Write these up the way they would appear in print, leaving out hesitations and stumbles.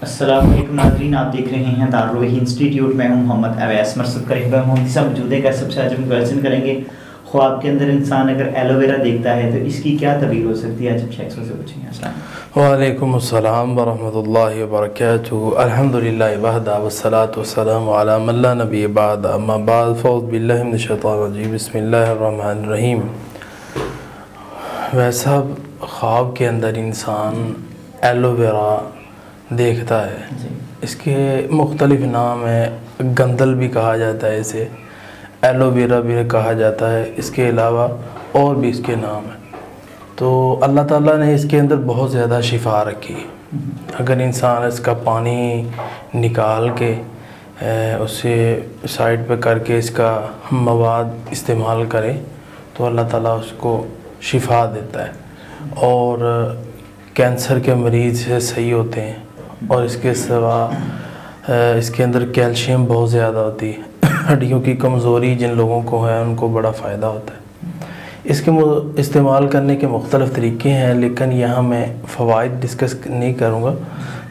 السلام علیکم ناظرین، آپ دیکھ رہے ہیں دارالوحی انسٹیٹیوٹ. میں ہوں محمد اویس. مرصد قریب محمد صاحب موجود ہے. سب سے آج ہم کویشچن کریں گے، خواب کے اندر انسان اگر ایلو ویرا دیکھتا ہے تو اس کی کیا تعبیر ہو سکتی ہے؟ آج ہم شیخ سے پوچھیں گے. السلام وعلیکم السلام ورحمۃ اللہ وبرکاتہ. الحمدللہ وحدہ والصلاۃ والسلام علی من لا نبی بعد. اما بعد فاعوذ باللہ من الشیطان الرجیم. بسم اللہ الرحمن الرحیم. ویسا خواب کے اندر انسان ایلو ویرا دیکھتا ہے. اس کے مختلف نام ہیں. گندل بھی کہا جاتا ہے، اسے ایلو ویرا بھی کہا جاتا ہے. اس کے علاوہ اور بھی اس کے نام ہیں. تو اللہ تعالیٰ نے اس کے اندر بہت زیادہ شفا رکھی. اگر انسان اس کا پانی نکال کے اسے سائڈ پہ کر کے اس کا مواد استعمال کرے تو اللہ تعالیٰ اس کو شفا دیتا ہے، اور کینسر کے مریض سے صحیح ہوتے ہیں. اور اس کے سوا اس کے اندر کیلشیم بہت زیادہ ہوتی ہے. ہڈیوں کی کمزوری جن لوگوں کو ہے ان کو بڑا فائدہ ہوتا ہے. اس کے استعمال کرنے کے مختلف طریقے ہیں، لیکن یہاں میں فوائد ڈسکس نہیں کروں گا.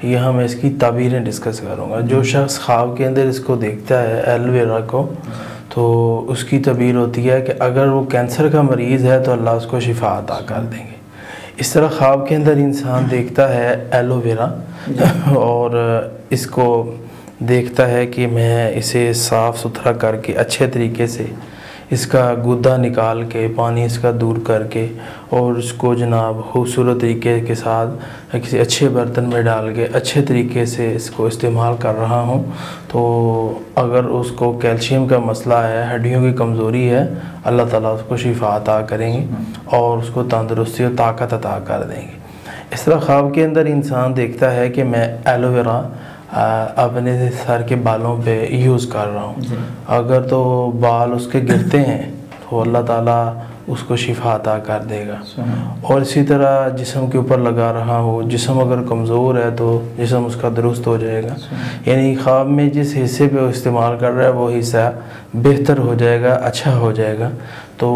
یہاں میں اس کی تعبیریں ڈسکس کروں گا. جو شخص خواب کے اندر اس کو دیکھتا ہے ایلو ویرا کو، تو اس کی تعبیر ہوتی ہے کہ اگر وہ کینسر کا مریض ہے تو اللہ اس کو شفا عطا کر دیں گے. اس طرح خواب کے اندر انسان دیکھتا ہے ایلو ویرا اور اس کو دیکھتا ہے کہ میں اسے صاف ستھرا کر کے اچھے طریقے سے اس کا گودا نکال کے پانی اس کا دور کر کے اور اس کو جناب خوبصورت طریقے کے ساتھ کسی اچھے برتن میں ڈال کے اچھے طریقے سے اس کو استعمال کر رہا ہوں. تو اگر اس کو کیلشیم کا مسئلہ ہے، ہڈیوں کی کمزوری ہے، اللہ تعالیٰ اس کو شفا عطا کریں گے اور اس کو تندرستی اور طاقت عطا کر دیں گے. اس طرح خواب کے اندر انسان دیکھتا ہے کہ میں ایلو ویرا اپنے سر کے بالوں پہ یوز کر رہا ہوں. اگر تو بال اس کے گرتے ہیں تو اللہ تعالیٰ اس کو شفا عطا کر دے گا. اور اسی طرح جسم کے اوپر لگا رہا ہو، جسم اگر کمزور ہے تو جسم اس کا درست ہو جائے گا. یعنی خواب میں جس حصے پہ وہ استعمال کر رہا ہے وہ حصہ بہتر ہو جائے گا، اچھا ہو جائے گا. تو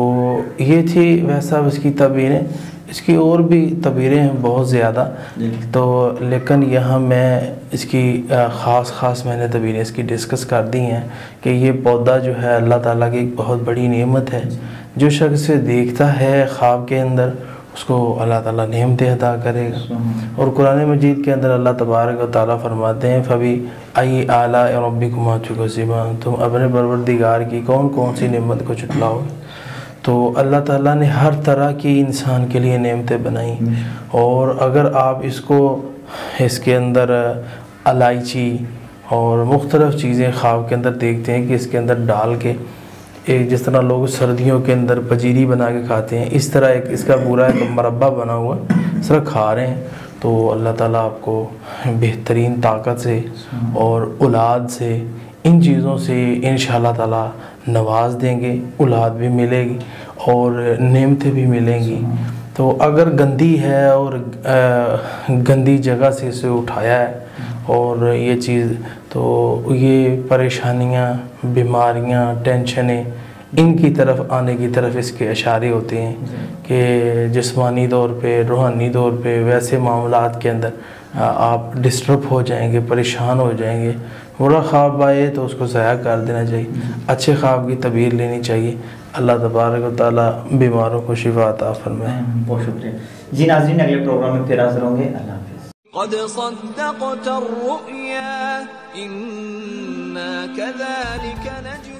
یہ تھی ویسا اس کی تعبیریں. اس کی اور بھی تعبیریں ہیں بہت زیادہ، تو لیکن یہاں میں اس کی خاص میں نے تعبیریں اس کی ڈسکس کر دی ہیں کہ یہ پودا جو ہے اللہ تعالیٰ کی ایک بہت بڑی نعمت ہے. جو شخص اسے دیکھتا ہے خواب کے اندر اس کو اللہ تعالیٰ نعمتیں عطا کرے گا. اور قرآن مجید کے اندر اللہ تبارک و تعالیٰ فرماتے ہیں فَبِأَيِّ آلَاءِ رَبِّكُمَا تُكَذِّبَانِ. تم اپنے پروردگار کی کون سی نعمت کو جھٹلاؤ گے؟ تو اللہ تعالیٰ نے ہر طرح کی انسان کے لیے نعمتیں بنائی. اور اگر آپ اس کے اندر الائچی اور مختلف چیزیں خواب کے اندر دیکھتے ہیں کہ اس کے اندر ڈال کے ایک جس طرح لوگ سردیوں کے اندر پجیری بنا کے کھاتے ہیں، اس طرح اس کا پورا ایک مربع بنا ہوا اس طرح کھا رہے ہیں، تو اللہ تعالیٰ آپ کو بہترین طاقت سے اور اولاد سے ان چیزوں سے انشاءاللہ تعالیٰ نواز دیں گے. اولاد بھی ملے گی اور نعمتیں بھی ملیں گی. تو اگر گندی ہے اور گندی جگہ سے اسے اٹھایا ہے اور یہ چیز، تو یہ پریشانیاں، بیماریاں، ٹینشنیں ان کی طرف آنے کی طرف اس کے اشارے ہوتے ہیں کہ جسمانی طور پہ، روحانی طور پہ، ویسے معاملات کے اندر آپ ڈسٹرب ہو جائیں گے، پریشان ہو جائیں گے. برا خواب آئے تو اس کو ضائع کر دینا چاہیے، اچھے خواب کی تعبیر لینی چاہیے. اللہ تبارک و تعالیٰ بیماروں کو شفا عطا فرمائے. بہت شکریہ جی. ناظرین، اگلے پروگرام میں پھر حاضر ہوں گے. اللہ حافظ. قد صدقت الرؤيا إنا كذلك نجزي